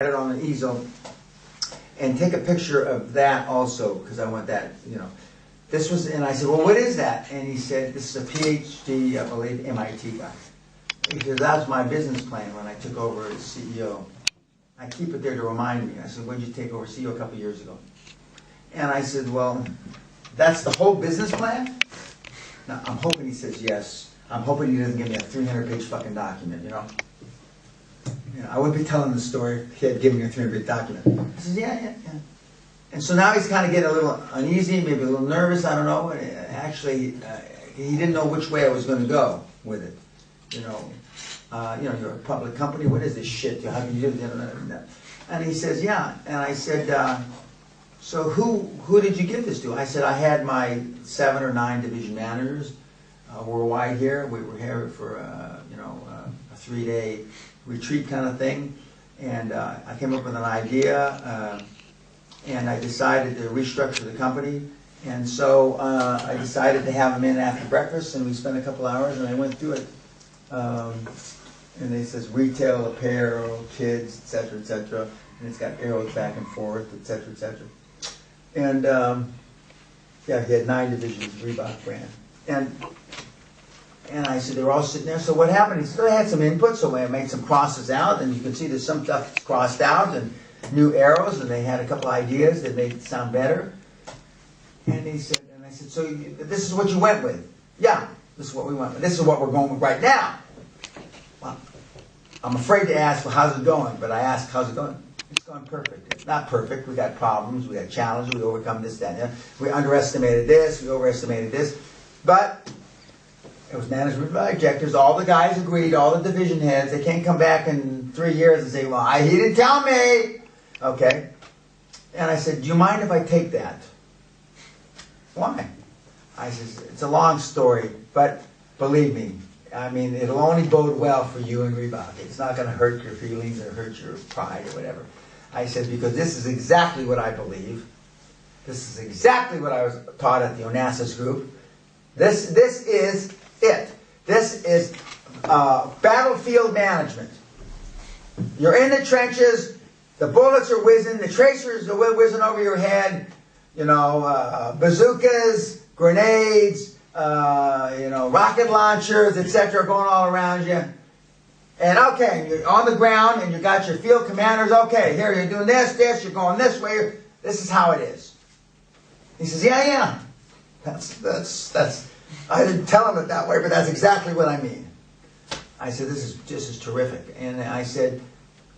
it on the easel and take a picture of that also, because I want that, you know. This was, and I said, well, what is that? And he said, this is a PhD, I believe, MIT guy. He said, that's my business plan when I took over as CEO. I keep it there to remind me. I said, when did you take over CEO a couple years ago? And I said, well, that's the whole business plan? Now, I'm hoping he says yes. I'm hoping he doesn't give me a 300-page fucking document, you know? I wouldn't be telling the story if he had given me a 300-page document. I said, yeah. And so now he's kind of getting a little uneasy, maybe a little nervous, I don't know. Actually, he didn't know which way I was going to go with it. You're a public company. What is this shit? How do you do that? And he says, yeah. And I said, so who did you give this to? I said, I had my 7 or 9 division managers worldwide here. We were here for a 3-day retreat kind of thing. And I came up with an idea, and I decided to restructure the company. And so I decided to have them in after breakfast, and we spent a couple hours, and I went through it. And it says retail, apparel, kids, etc., etc. And it's got arrows back and forth, etc., etc. And yeah, he had 9 divisions, Reebok brand. And I said, they were all sitting there. So what happened? He said, I had some input, so I made some crosses out, and you can see there's some stuff crossed out and new arrows, and they had a couple ideas that made it sound better. And he said, and I said, so this is what you went with? Yeah, this is what we went with. This is what we're going with right now. Well, I'm afraid to ask, well, how's it going? But I asked, how's it going? It's going perfect. It's not perfect. We got problems. We got challenges. We overcome this, that, and that. We underestimated this. We overestimated this. But it was management by objectives. All the guys agreed, all the division heads. They can't come back in 3 years and say, well, he didn't tell me. Okay. And I said, do you mind if I take that? Why? I said, it's a long story, but believe me, I mean, it'll only bode well for you and Reebok. It's not going to hurt your feelings or hurt your pride or whatever. I said, because this is exactly what I believe. This is exactly what I was taught at the Onassis group. This is it. This is battlefield management. You're in the trenches. The bullets are whizzing. The tracers are whizzing over your head. Bazookas, grenades, rocket launchers, etc. are going all around you. And okay, you're on the ground and you got your field commanders. Okay, here you're doing this, you're going this way. This is how it is. He says, yeah. That's. I didn't tell him it that way, but that's exactly what I mean. I said, this is terrific. And I said,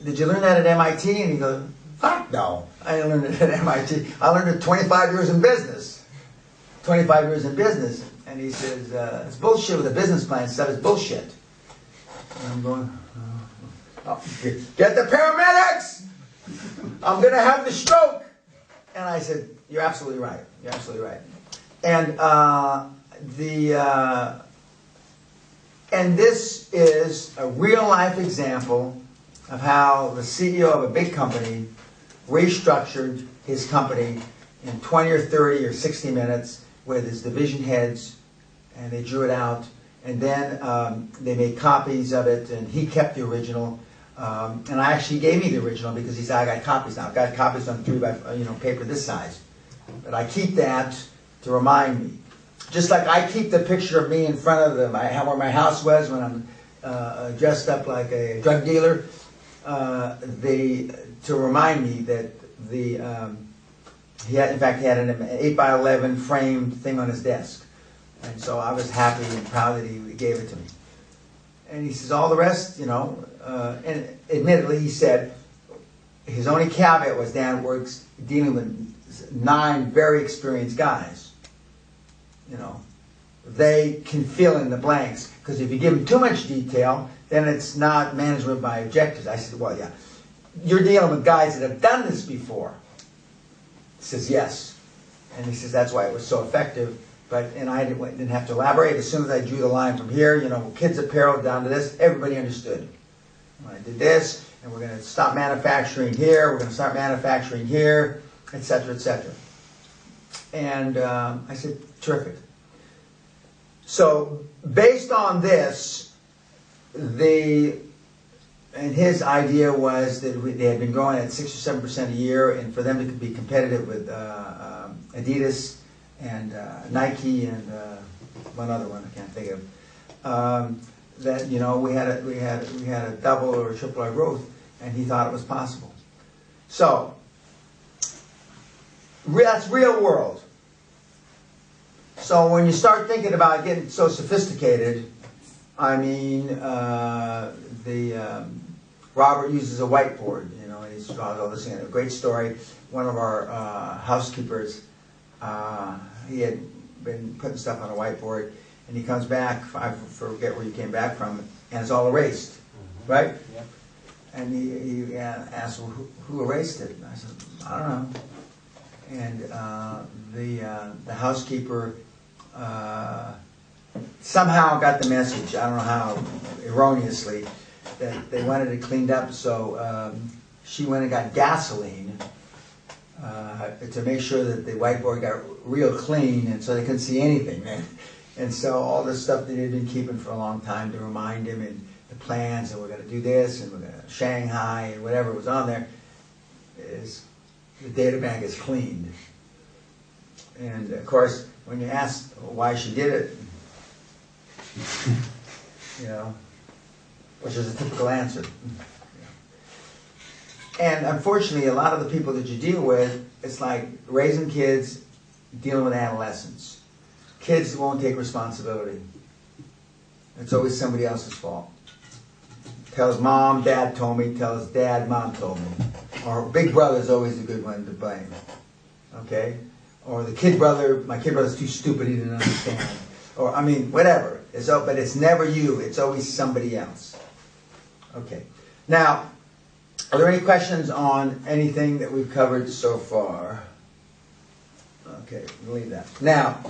did you learn that at MIT? And he goes, fuck no. I didn't learn it at MIT. I learned it 25 years in business. 25 years in business. And he says, it's bullshit with a business plan. Stuff is bullshit. And I'm going, get the paramedics! I'm going to have the stroke. And I said, you're absolutely right. You're absolutely right. And and this is a real-life example of how the CEO of a big company restructured his company in 20 or 30 or 60 minutes with his division heads, and they drew it out, and then they made copies of it, and he kept the original, and I actually gave me the original because he said, I got copies now. I've got copies on 3 by paper this size, but I keep that to remind me. Just like I keep the picture of me in front of where my house was when I'm dressed up like a drug dealer, to remind me that he had an 8 by 11 framed thing on his desk, and so I was happy and proud that he gave it to me. And he says all the rest, and admittedly he said his only caveat was Dan works dealing with 9 very experienced guys. They can fill in the blanks, because if you give them too much detail, then it's not management by objectives. I said, well, yeah, you're dealing with guys that have done this before. He says, yes. And he says, that's why it was so effective. And I didn't have to elaborate. As soon as I drew the line from here, kids apparel down to this, everybody understood. When I did this, and we're going to stop manufacturing here, we're going to start manufacturing here, etc., etc. And I said, terrific. So based on this, the and his idea was that they had been growing at 6 or 7% a year, and for them to be competitive with Adidas and Nike and one other one I can't think of, that we had a double or triple our growth, and he thought it was possible. So that's real world. So when you start thinking about getting so sophisticated, I mean, Robert uses a whiteboard, and he draws all this in. A great story. One of our housekeepers, he had been putting stuff on a whiteboard, and he comes back, I forget where he came back from, and it's all erased, right? Yep. And he asked, well, who erased it? And I said, I don't know. And the housekeeper somehow got the message, I don't know how, erroneously, that they wanted it cleaned up, so she went and got gasoline to make sure that the whiteboard got real clean, and so they couldn't see anything. And so all this stuff that he had been keeping for a long time to remind him, and the plans, and we're going to do this, and we're going to Shanghai, and whatever was on there, is the data bank is cleaned. And of course, when you ask why she did it, which is a typical answer. And unfortunately, a lot of the people that you deal with, it's like raising kids, dealing with adolescents. Kids won't take responsibility. It's always somebody else's fault. Tells mom, dad told me, tells dad, mom told me. Or big brother's always the good one to blame. Okay? Or the kid brother, my kid brother's too stupid, he didn't understand. Or, I mean, whatever. But it's never you, it's always somebody else. Okay. Now, are there any questions on anything that we've covered so far? Okay, we'll leave that. Now,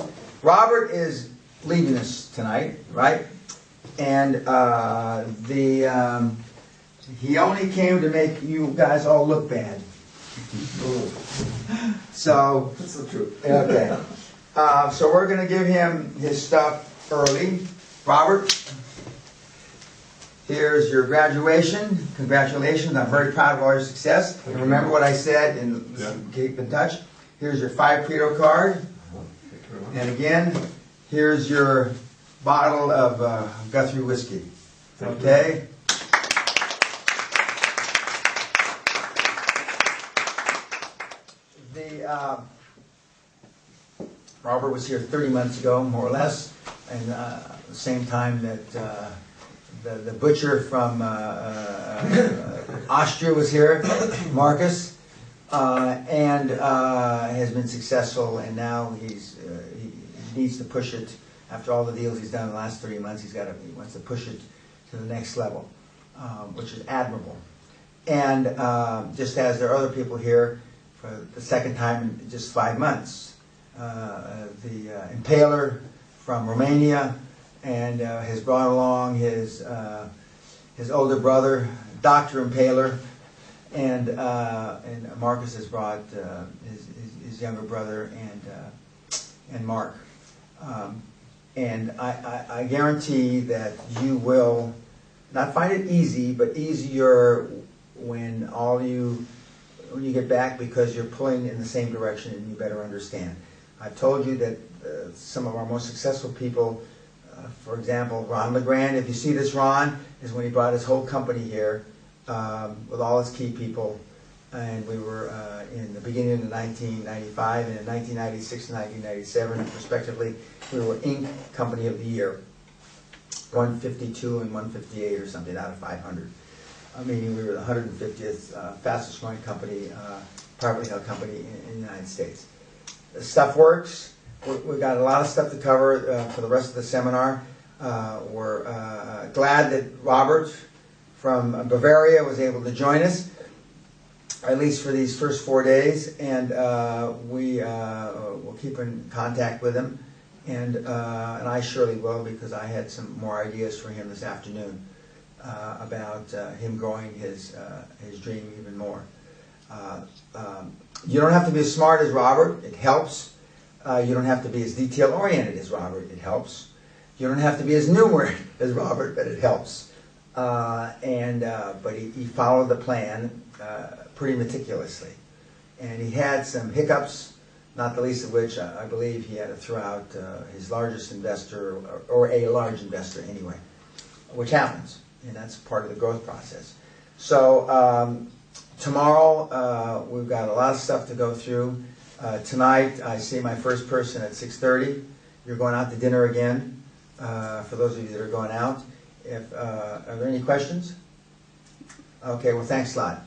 Robert is leaving us tonight, right? And he only came to make you guys all look bad. So that's the truth. Okay. So we're going to give him his stuff early. Robert, here's your graduation. Congratulations. I'm very proud of all your success. And remember what I said, and keep in touch. Here's your Phi Credo card. And again, here's your bottle of Guthrie whiskey. Okay? Robert was here 30 months ago, more or less, and the same time that the butcher from Austria was here, Marcus, and has been successful, and now he needs to push it. After all the deals he's done in the last 30 months, he wants to push it to the next level, which is admirable. And just as there are other people here for the second time in just 5 months, the Impaler from Romania, and has brought along his older brother, Dr. Impaler, and Marcus has brought his younger brother and Mark. And I guarantee that you will not find it easy, but easier when you get back, because you're pulling in the same direction and you better understand. I've told you that some of our most successful people, for example, Ron LeGrand, if you see this Ron, is when he brought his whole company here with all his key people, and we were in the beginning of 1995, and in 1996 and 1997, respectively, we were Inc. Company of the Year, 152 and 158 or something out of 500. Meaning we were the 150th fastest growing company, privately held company in the United States. The stuff works. We've got a lot of stuff to cover for the rest of the seminar. We're glad that Robert from Bavaria was able to join us, at least for these first 4 days, and we will keep in contact with him, and I surely will, because I had some more ideas for him this afternoon about him growing his dream even more. You don't have to be as smart as Robert, it helps. You don't have to be as detail-oriented as Robert, it helps. You don't have to be as numerate as Robert, but it helps. But he followed the plan pretty meticulously. And he had some hiccups, not the least of which I believe he had to throw out his largest investor, or a large investor anyway, which happens, and that's part of the growth process. So tomorrow we've got a lot of stuff to go through. Tonight I see my first person at 6:30. You're going out to dinner again, for those of you that are going out. Are there any questions? Okay, well, thanks a lot.